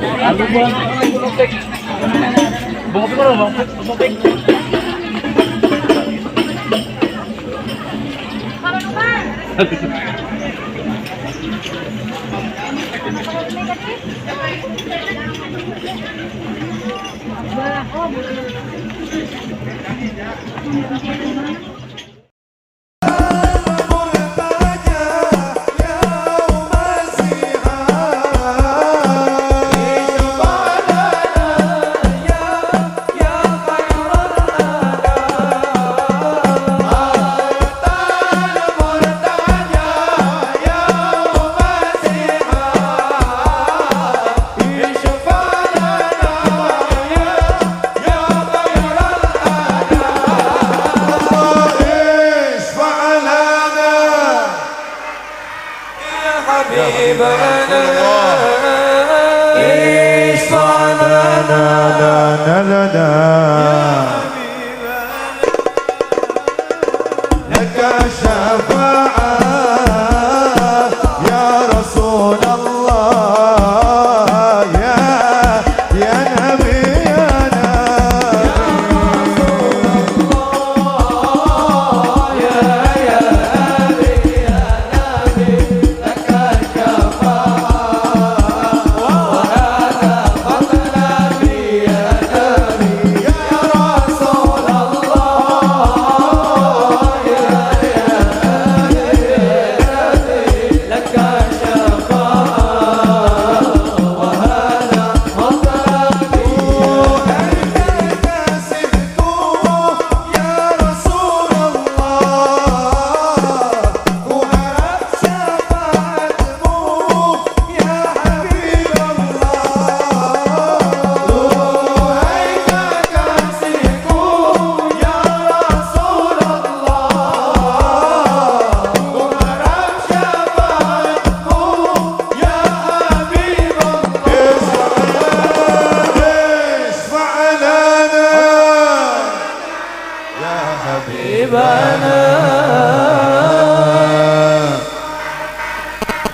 Ano ba? Bunopek. Bunopek ko lang, bunopek.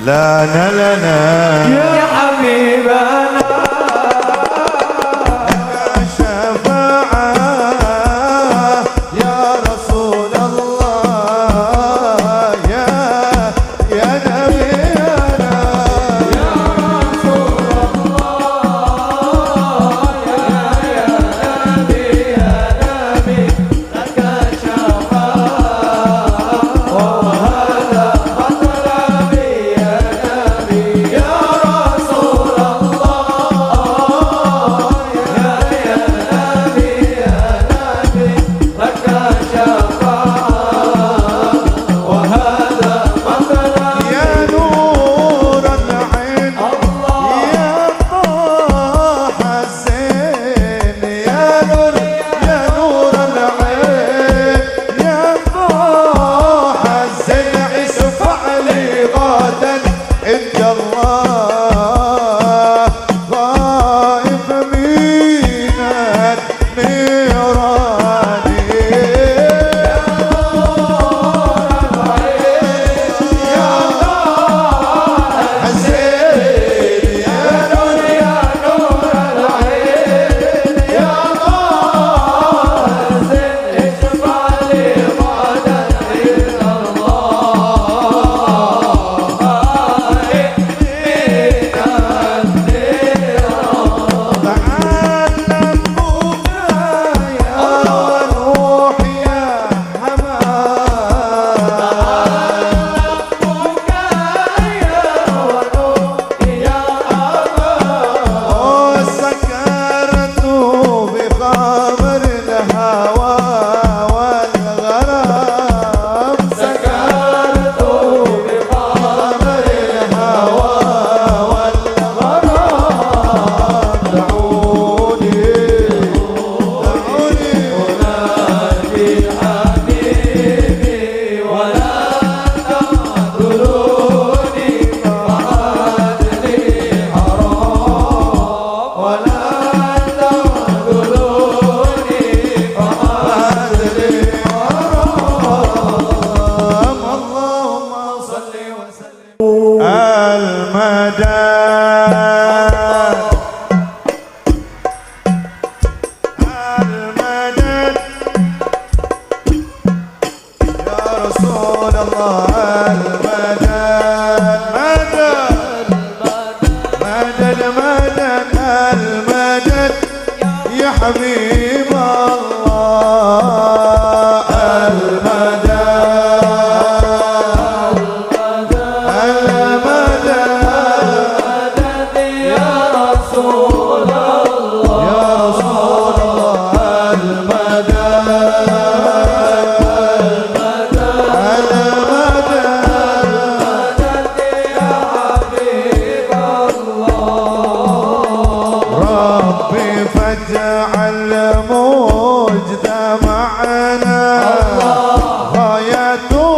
لنا لنا يا حبيبنا لك شفاعة يا رسول الله يا نبينا يا رسول الله يا نبي لك شفاعة وهذا مطلبي يا نبي يا رسول المدد المدد يا حبيب الله المدد المدد يا رسول الله يا رسول الله المدد فاجعل مجد معنا غايته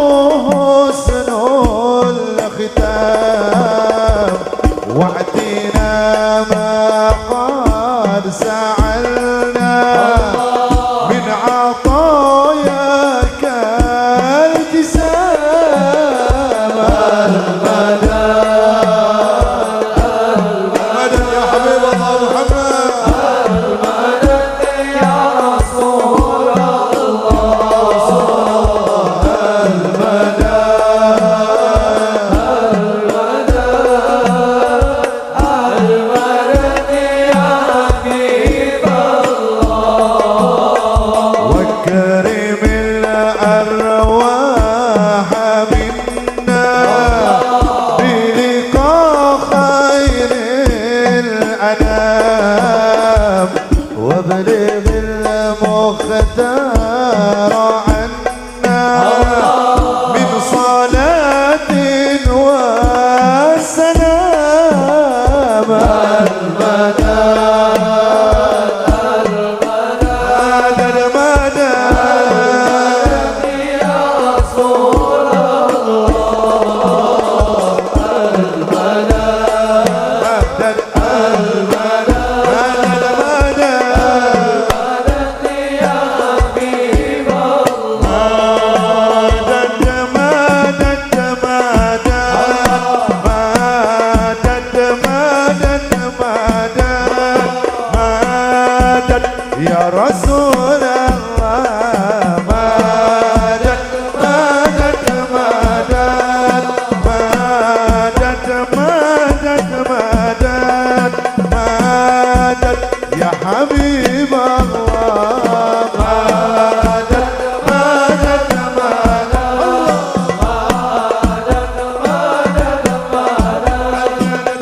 حسن الختام وعدنا ما قد سعلنا من عطاياك التسام المدد يا حبيب الله محمد وابلغ المختار عنا من صلاة وسلام المدد المدد يا رسول الله المدد يا رسول الله مدد مدد مدد مدد مدد مدد مدد يا حبيب الله مدد مدد مدد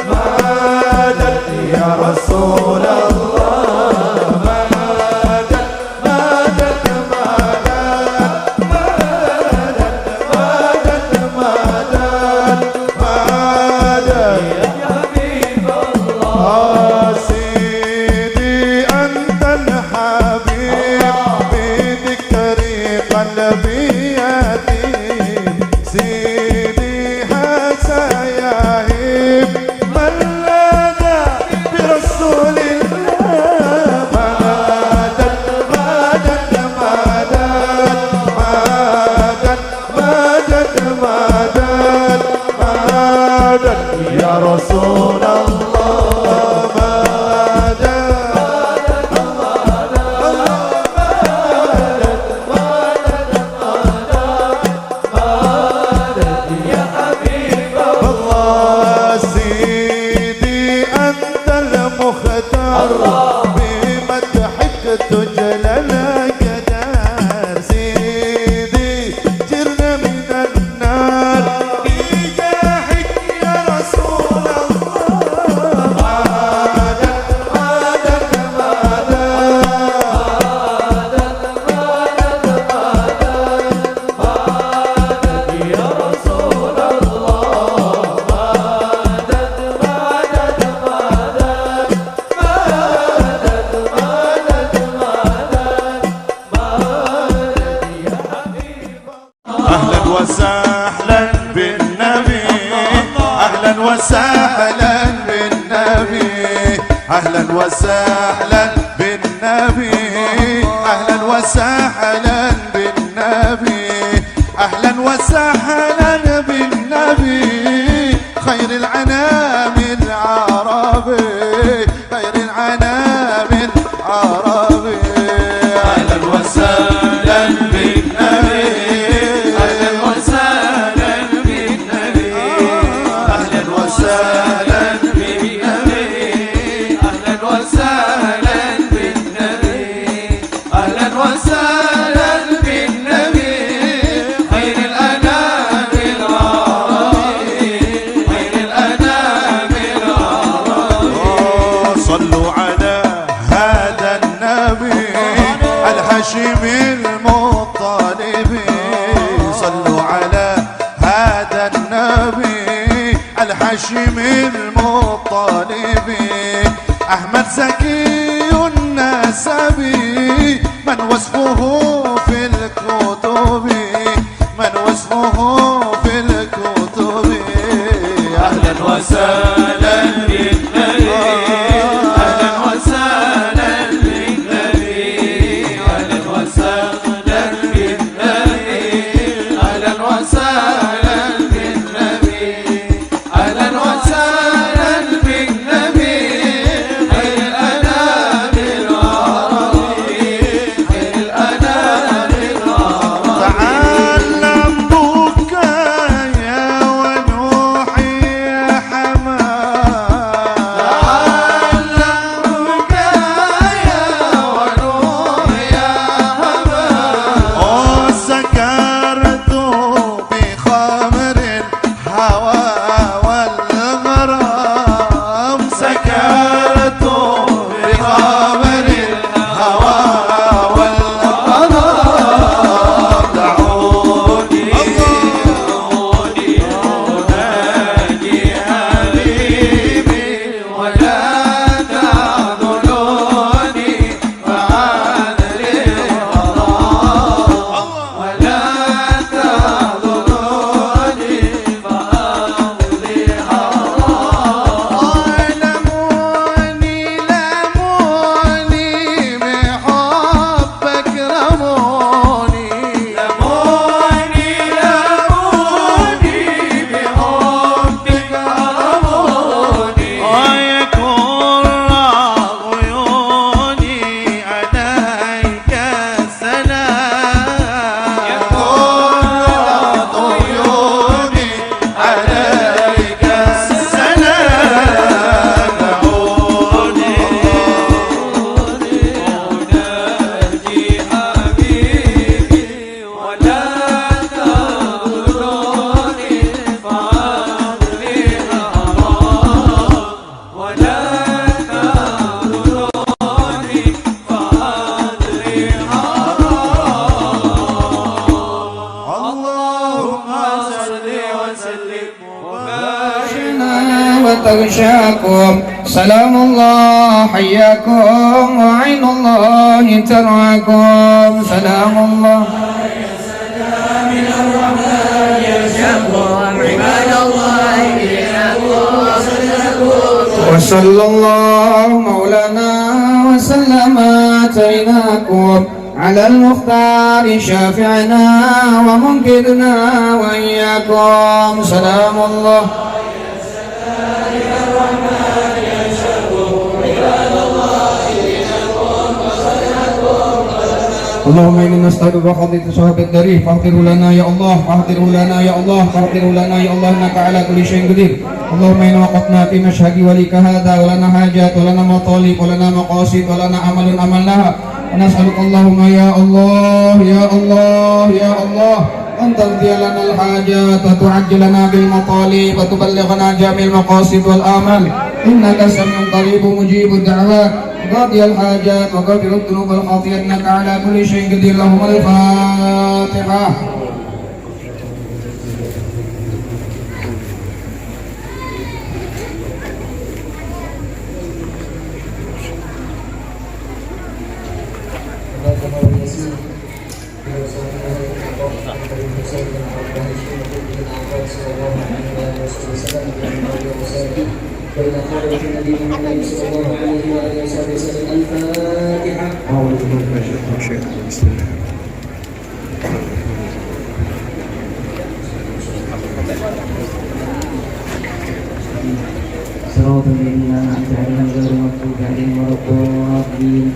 مدد يا رسول الله قلبي يتيم سيدي حساياهيب من لدى برسول الله مدد مدد مدد مدد مدد مدد يا رسول الله مدد بمدحك تجلى القدر سيدي جرنا من النار بجاحك يا رسول الله مدد مدد مدد يا رسول الله مدد مدد أهلا وسهلا بالنبي أهلا وسهلا بالنبي أهلا وسهلا بالنبي أهلا وسهلا بالنبي أهلا وسهلا بالنبي خير العنام العربي خير العنام العربي أهلا وسهلا بالنبي أهلا وسهلا بالنبي أهلا وسهلا بالنبي صلوا على هذا النبي الهاشمي المطلبي، صلوا على هذا النبي الهاشمي المطلبي، أحمد زكي النسبي من وصفه في الكتب، من وصفه في الكتب. أهلا وسهلا بالنبي، أهلا وسهلا بالنبي، أهلا وسهلا بالنبي، أهلا وسهلا بالنبي، أهلا وسهلا بالنبي، خير الأنام العربي، خير الأنام العربي. تعلم بكايا ونوحي يا حمام، تعلم بكايا ونوحي يا حمام، سكرت بخمر الهوى والغرام، سكرت بخمر الهوى والغرام. دعوني دعوني أناجي حبيبي ولا تعذلوني فعذري الغرام، ولا تعذلوني فأمضي حرام. لموني لموني بحبك رموني، لموني لموني بحبك رموني، ويكون عيوني عليك السلام، يكون عيوني عليك السلام. دعوني أناجي حبيبي ولا تعذلوني فعذري حرام، ولا تعذلوني فعذري حرام. اللهم صل وسلم وبارك وتغشاكم سلام الله حياكم وعين الله ترعاكم سلام الله وصلى الله مولانا وسلم اتيناكم على المختار شافعنا ومنقذنا وإياكم سلام الله. اللهم إنا نسألك بحضرة صاحب الدري فاغفره لنا يا الله، فاغفره لنا يا الله، فاغفره لنا يا الله إنك على كل شيء قدير. اللهم إنا وقفنا في مشهد وليك هذا ولنا حاجات ولنا مطالب ولنا مقاصد ولنا عمل عملناها، ونسألك اللهم يا الله يا الله يا الله أن تقضي لنا الحاجات وتعجل لنا بالمطالب وتبلغنا جميع المقاصد والآمال، إنك سميع قريب مجيب الدعوات، قاضي الحاجات وغفر الذنوب والخطيئات إنك على كل شيء قدير. لهم الفاتحة. بين خالد النبي محمد صلى الله عليه وآله وسلم. الفاتحة. أعوذ بالله من الشيطان الرجيم. بسم الله. صراط الذين أنعمت عليهم غير المغضوب عليهم ولا الضالين.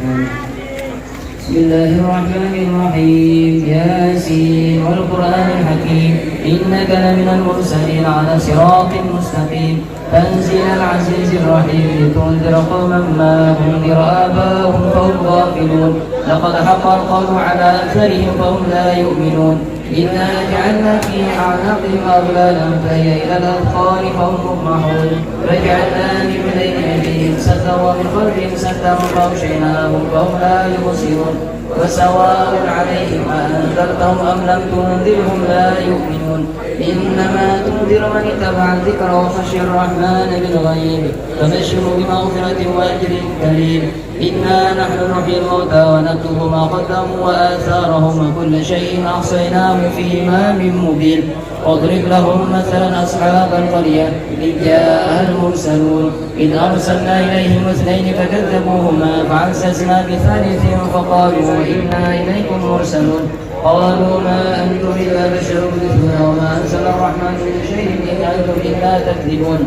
بسم الله الرحمن الرحيم. ياسين والقرآن الحكيم إنك لمن المرسلين على صراط مستقيم تنزيل العزيز الرحيم لتنذر قوما ما أنذر آباؤهم فهم غافلون لقد حق القول على أكثرهم فهم لا يؤمنون إنا جعلنا في أعناقهم أغلالا فهي إلى الأذقان فهم مقمحون وجعلنا من بين أيديهم سدا ومن خلفهم سدا فأغشيناهم فهم لا يبصرون وسواء عليهم أنذرتهم أم لم تنذرهم لا يؤمنون إنما تنذر من اتبع الذكر وخشي الرحمن بالغيب فبشروا بمغفرة وأجر كريم إنا نحن نحيي الموتى ونكتب ما قدموا وآثارهم وكل شيء أحصيناه في إمام مبين واضرب لهم مثلا أصحاب القرية إذ جاءها المرسلون إذ أرسلنا إليهم اثنين فكذبوهما فعززنا بثالث فقالوا إنا إليكم مرسلون قالوا ما أنتم إلا بشر مثلنا وما أنزل الرحمن من شيء إن أنتم إلا تكذبون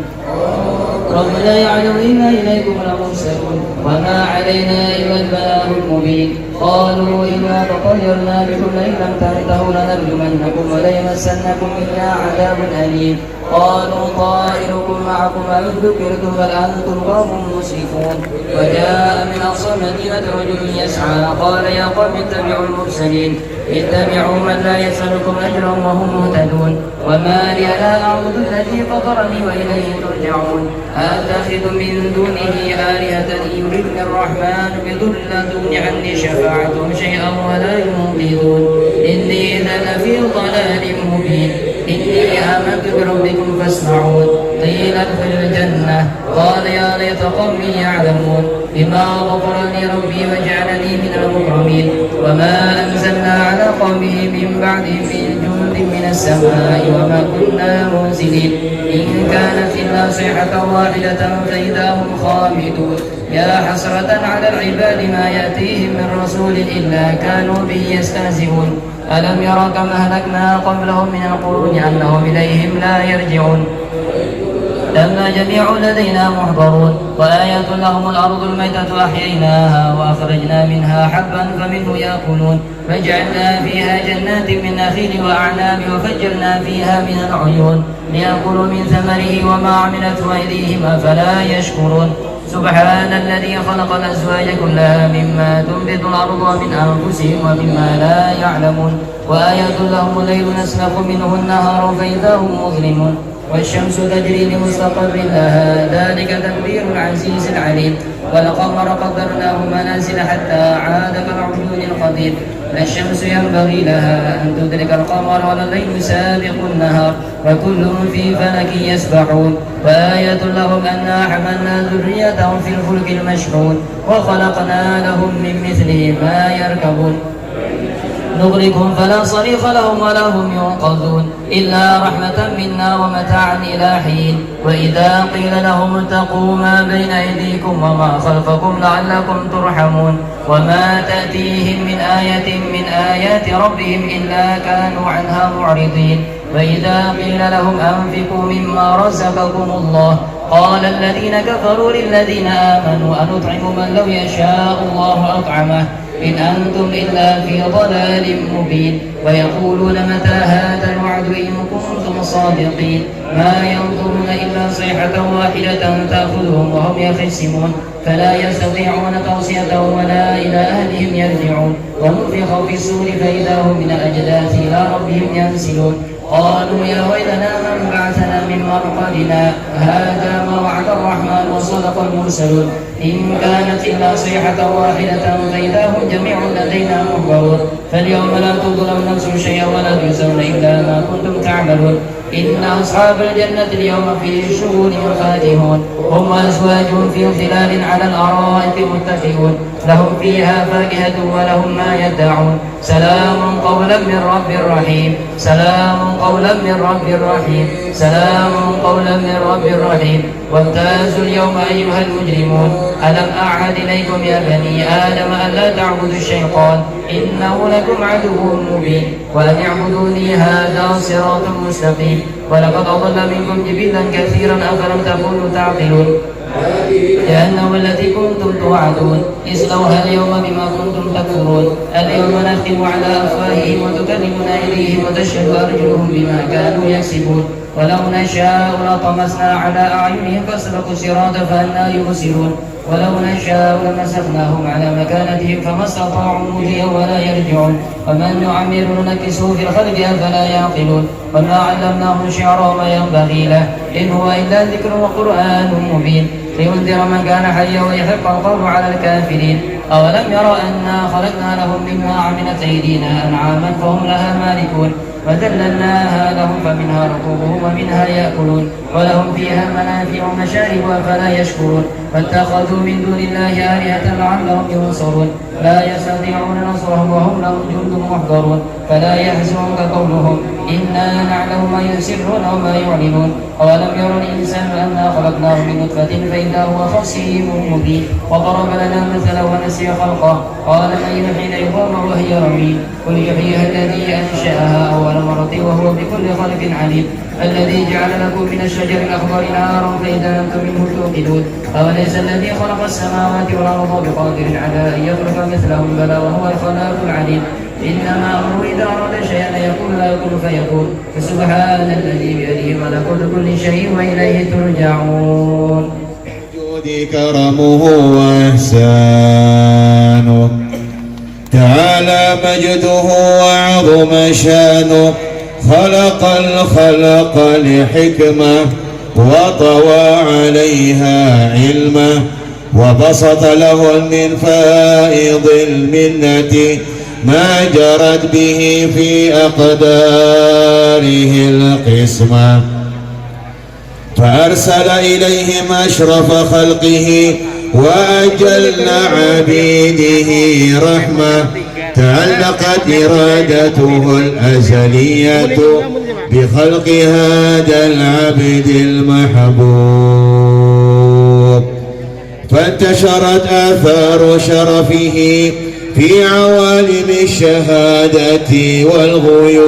ربنا يعلم إنا إليكم لمرسلون وما علينا إلا البلاغ المبين قالوا إنا تطيرنا بكم لئن لم تنتهوا لنرجمنكم وليمسنكم منا عذاب أليم قالوا طائركم معكم أم ذكرتم بل أنتم قوم مسرفون وجاء من أقصى المدينة رجل يسعى قال يا قوم اتبعوا المرسلين اتبعوا من لا يسألكم أجرا وهم مهتدون وما لي لا أعبد الذي فطرني وإليه ترجعون أتخذ من دونه آلهة يردني الرحمن بضر لا تغن عني شفاعتهم شيئا ولا ينقذون إني إذا لفي ضلال مبين إني آمنت بربكم فاسمعون قيل ادخل الجنة قال يا ليت قومي يعلمون بما غفر لي ربي وجعلني من المكرمين وما أنزلنا على قومه من بعده من جند من السماء وما كنا منزلين إن كانت إلا صيحة واحدة فإذا هم خامدون يا حسرة على العباد ما يأتيهم من رسول إلا كانوا به يستهزئون ألم يرى كم أهلكنا قبلهم من القرون أنهم إليهم لا يرجعون لما جميع لدينا محضرون وآية لهم الأرض الميتة أحييناها وأخرجنا منها حبا فمنه يأكلون فجعلنا فيها جنات من نخيل وأعناب وفجرنا فيها من العيون ليأكلوا من ثمره وما عملته أيديهم أفلا يشكرون سبحان الذي خلق الأزواج كلها مما تنبت الأرض ومن أنفسهم ومما لا يعلمون وآية لهم الليل نسلخ منه النهار فإذا هم مظلمون والشمس تجري لمستقر لها ذلك تدبير العزيز العليم والقمر قدرناه منازل حتى عاد كالعرجون القديم لا الشمس ينبغي لها أن تدرك القمر ولا الليل سابق النهار وكل في فلك يسبحون وآية لهم أنا حملنا ذريتهم في الفلك المشحون وخلقنا لهم من مثله ما يركبون نغرقهم فلا صريخ لهم ولا هم ينقذون إلا رحمة منا ومتاعا إلى حين وإذا قيل لهم اتقوا ما بين أيديكم وما خلفكم لعلكم ترحمون وما تأتيهم من آية من آيات ربهم إلا كانوا عنها معرضين وإذا قيل لهم أنفقوا مما رزقكم الله قال الذين كفروا للذين آمنوا أنطعم من لو يشاء الله أطعمه إن أنتم إلا في ضلال مبين ويقولون متى هذا الوعد إن كنتم صادقين ما ينظرون إلا صيحة واحدة تأخذهم وهم يخصمون فلا يستطيعون توصية ولا إلى أهلهم يرجعون ونفخ في الصور فإذا هم من الأجداث إلى ربهم ينسلون قالوا يا ويلنا من بعثنا من مرقدنا هذا ما وعد الرحمن وصدق المرسلون إن كانت إلا صيحة واحدة فإذا هم جميع لدينا محضرون فاليوم لا تظلم نفس شيئا ولا تجزون إلا ما كنتم تعملون إن أصحاب الجنة اليوم في شغل فاكهون هم وأزواجهم في ظلال على الأرائك متكئون لهم فيها فاكهة ولهم ما يدعون سلام قولا من رب رحيم سلام قولا من رب رحيم سلام قولا من رب رحيم وامتازوا اليوم أيها المجرمون ألم أعهد إليكم يا بني آدم ألا تعبدوا الشيطان إنه لكم عدو مبين وأن اعبدوني هذا صراط مستقيم ولقد أضل منكم جبلا كثيرا أفلم تكونوا تعقلون جهنم التي كنتم توعدون اصلوها اليوم بما كنتم تكفرون اليوم نختم على أفواههم وتكلمنا أيديهم وتشهد أرجلهم بما كانوا يكسبون ولو نشاء لطمسنا على أعينهم فاسلكوا الصراط فأنى يبصرون ولو نشاء لمسخناهم على مكانتهم فما استطاعوا مضيا ولا يرجعون ومن نعمر نكسه في الخلق أفلا يعقلون وما علمناه الشعر وما ينبغي له إن هو إلا ذكر وقرآن مبين لينذر من كان حيا ويحق القول على الكافرين. أولم يروا أنا خلقنا لهم مما عملت أيدينا أنعاما فهم لها مالكون وذللناها لهم فمنها ركوبهم ومنها يأكلون ولهم فيها منافع ومشارب أفلا يشكرون فاتخذوا من دون الله آلهة لعلهم ينصرون لا يستطيعون نصرهم وهم لهم جند محضرون فلا يحزنك قولهم إنا نعلم ما يسرون وما يعلنون. أولم يرى الإنسان أنا خلقناه من نطفة فإذا هو خصيم مبين وضرب لنا مثلا ونسي خلقه قال من يحيي العظام وهي رميم قل يحييها الذي أنشأها أول مرة وهو بكل خلق عليم الذي جعل لكم من الشجر الأخضر نارا فإذا أنتم منه توقدون أوليس الذي خلق السماوات والأرض بقادر على أن يخلق مثلهم بلى وهو الخلاق العليم إنما أمره إذا أراد شيئا يقول لا يكون فيكون فسبحان الذي بيده ملكوت كل شيء وإليه ترجعون. جودي كرمه وإحسانه تعالى مجده وعظم شانه خلق الخلق لحكمة وطوى عليها علمه وبسط له من فائض المنة ما جرت به في أقداره القسمة فأرسل إليهم أشرف خلقه وأجل عبيده رحمة تعلقت إرادته الأزلية بخلق هذا العبد المحبوب فانتشرت آثار شرفه في عوالم الشهادة والغيوب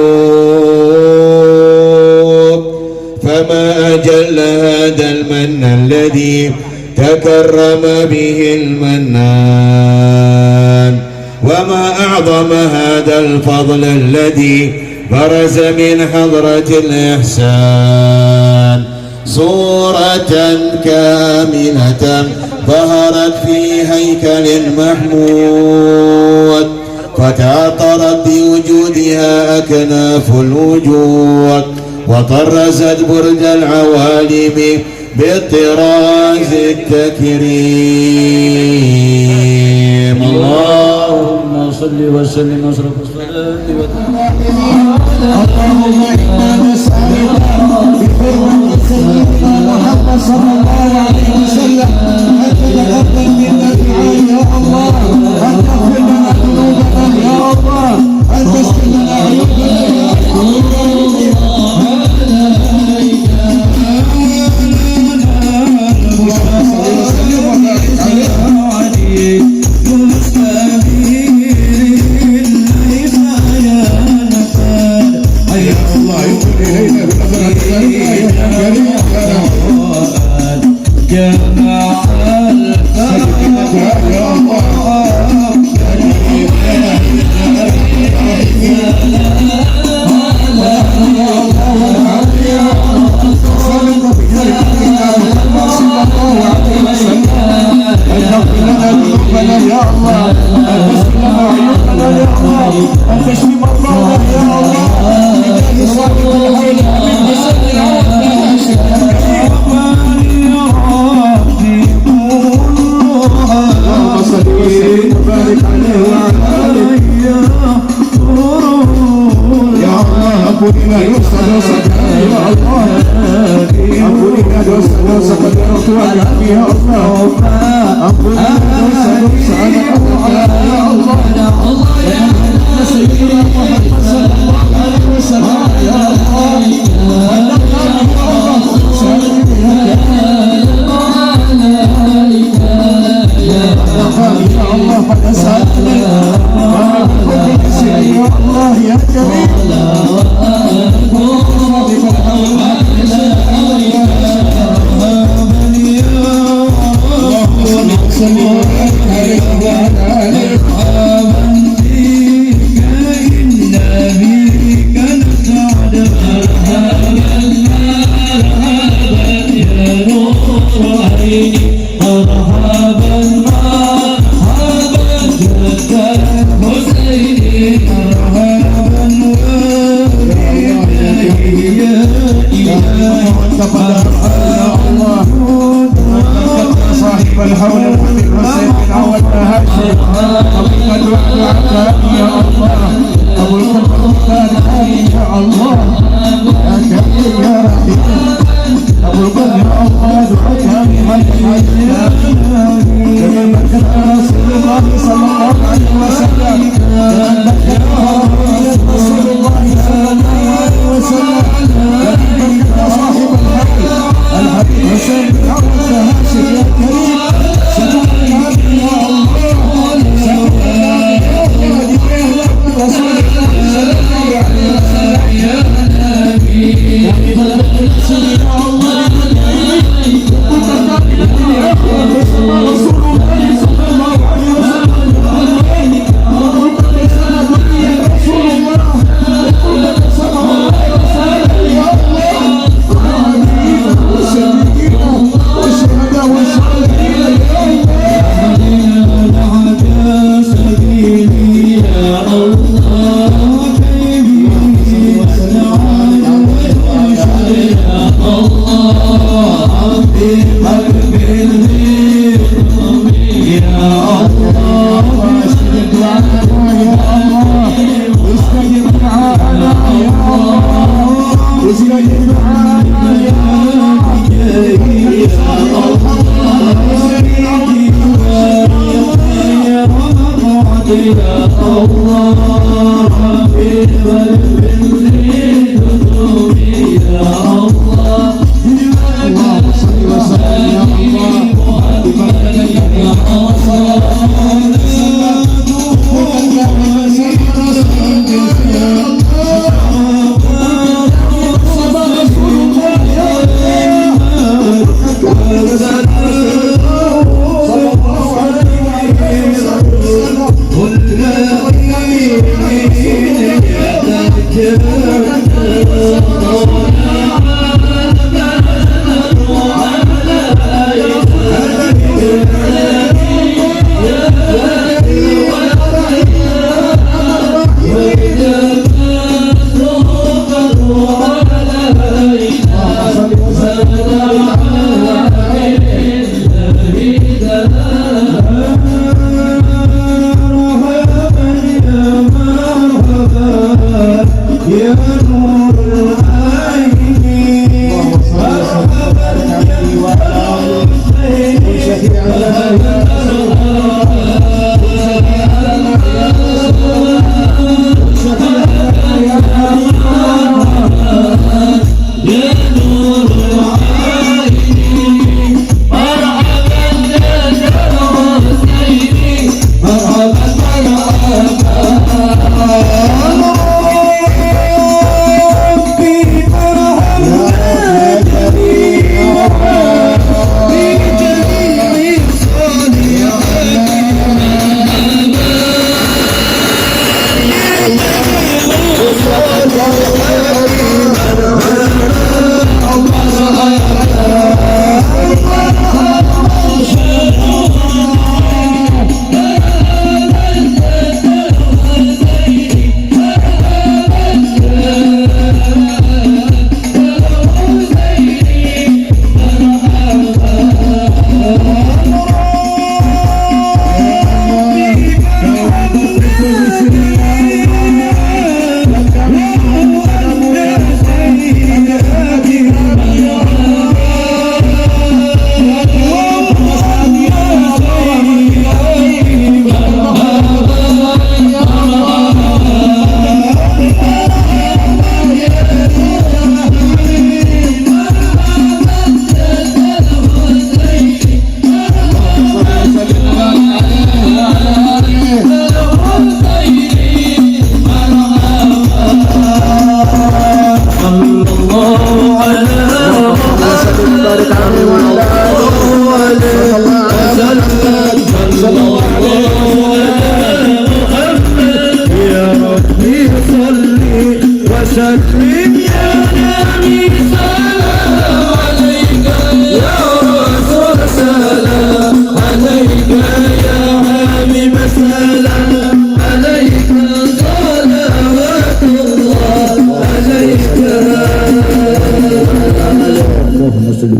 فما أجل هذا المن الذي تكرم به المنان وما أعظم هذا الفضل الذي برز من حضرة الإحسان صورة كاملة ظهرت في هيكل محمود فتعطرت بوجودها أكناف الوجود وطرزت برج العوالم بالطراز التكريم. اللهم صل وسلم واشرف الصلاة اللهم إنا نسألك بحرمة سيدنا محمد صلى الله عليه وسلم أن تتقبل منا الدعاء يا الله أن تغفر لنا ذنوبنا يا الله أن تسكن لنا عيوبنا يا kabulkan doa-doa kami ya Allah, kabulkan permintaan kami ya Allah, ya Karim ya Rahim, kabulkan ya Allah doa kami dengan berkat Rasulullah sallallahu alaihi wasallam, dengan berkat Rasulullah sallallahu alaihi wasallam, dengan berkat sahib al-Habib Husain bin Abdul Hashim ya Karim, satukan kami ya Allah, satukan Rasulullah sallallahu alaihi wasallam ya Nabi, kami berdoa ya Allah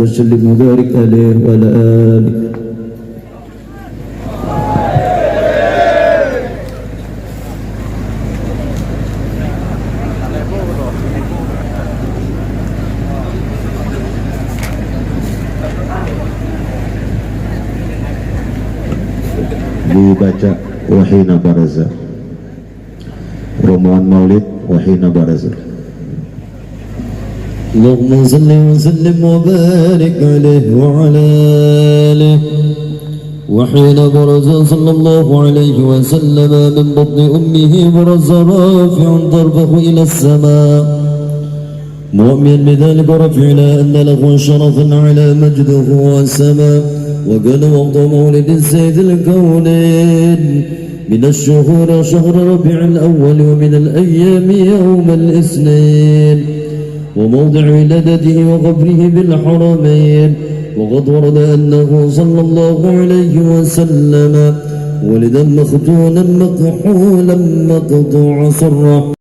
وسلم وبارك عليه وعلى آله dibaca wahina baraza. Rombongan Maulid wahina baraza. اللهم صل وسلم وبارك عليه وعلى آله. وحين برز صلى الله عليه وسلم من بطن أمه برز رافع طرفه إلى السماء مؤمن بذلك رفع إلى أن له شرفا على مجده والسماء. وكان وقت مولد السيد الكونين من الشهور شهر ربيع الأول ومن الأيام يوم الاثنين وموضع ولادته وقبره بالحرمين. وقد ورد أنه صلى الله عليه وسلم ولدا مختونا مكحولا مقطوع صره